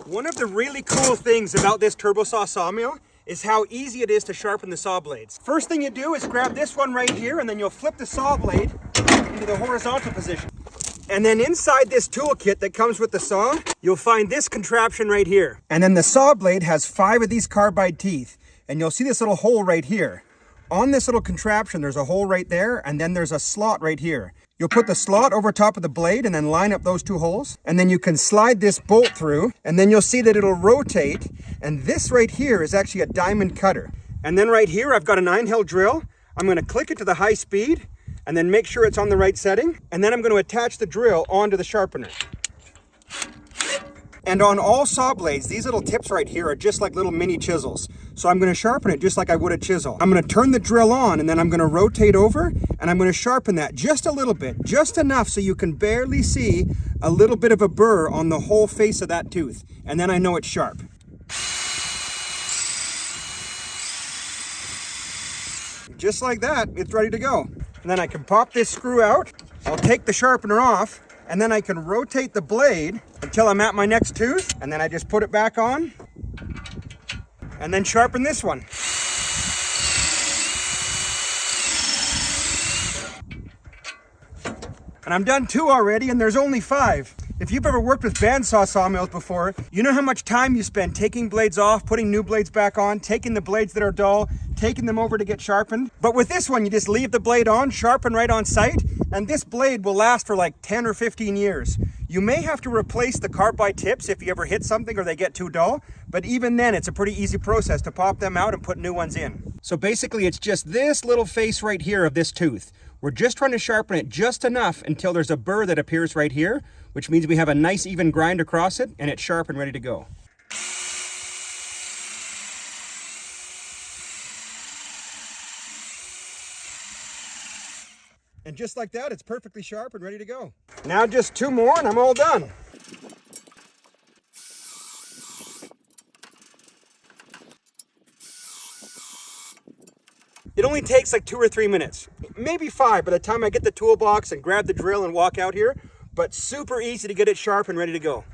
One of the really cool things about this TurboSaw sawmill is how easy it is to sharpen the saw blades. First thing you do is grab this one right here, and then you'll flip the saw blade into the horizontal position. And then inside this toolkit that comes with the saw, you'll find this contraption right here. And then the saw blade has 5 of these carbide teeth, and you'll see this little hole right here. On this little contraption, there's a hole right there, and then there's a slot right here. You'll put the slot over top of the blade and then line up those 2 holes. And then you can slide this bolt through, and then you'll see that it'll rotate. And this right here is actually a diamond cutter. And then right here, I've got a 9-hole drill. I'm gonna click it to the high speed, and then make sure it's on the right setting. And then I'm gonna attach the drill onto the sharpener. And on all saw blades, these little tips right here are just like little mini chisels. So I'm gonna sharpen it just like I would a chisel. I'm gonna turn the drill on, and then I'm gonna rotate over, and I'm gonna sharpen that just a little bit, just enough so you can barely see a little bit of a burr on the whole face of that tooth. And then I know it's sharp. Just like that, it's ready to go. And then I can pop this screw out, I'll take the sharpener off, and then I can rotate the blade until I'm at my next tooth, and then I just put it back on, and then sharpen this one. And I'm done 2 already, and there's only 5. If you've ever worked with bandsaw sawmills before, you know how much time you spend taking blades off, putting new blades back on, taking the blades that are dull, taking them over to get sharpened. But with this one, you just leave the blade on, sharpen right on site, and this blade will last for like 10 or 15 years. You may have to replace the carbide tips if you ever hit something or they get too dull, but even then it's a pretty easy process to pop them out and put new ones in. So basically it's just this little face right here of this tooth. We're just trying to sharpen it just enough until there's a burr that appears right here, which means we have a nice even grind across it, and it's sharp and ready to go. And just like that, it's perfectly sharp and ready to go. Now just 2 more and I'm all done. It only takes like 2 or 3 minutes, maybe 5 by the time I get the toolbox and grab the drill and walk out here, but super easy to get it sharp and ready to go.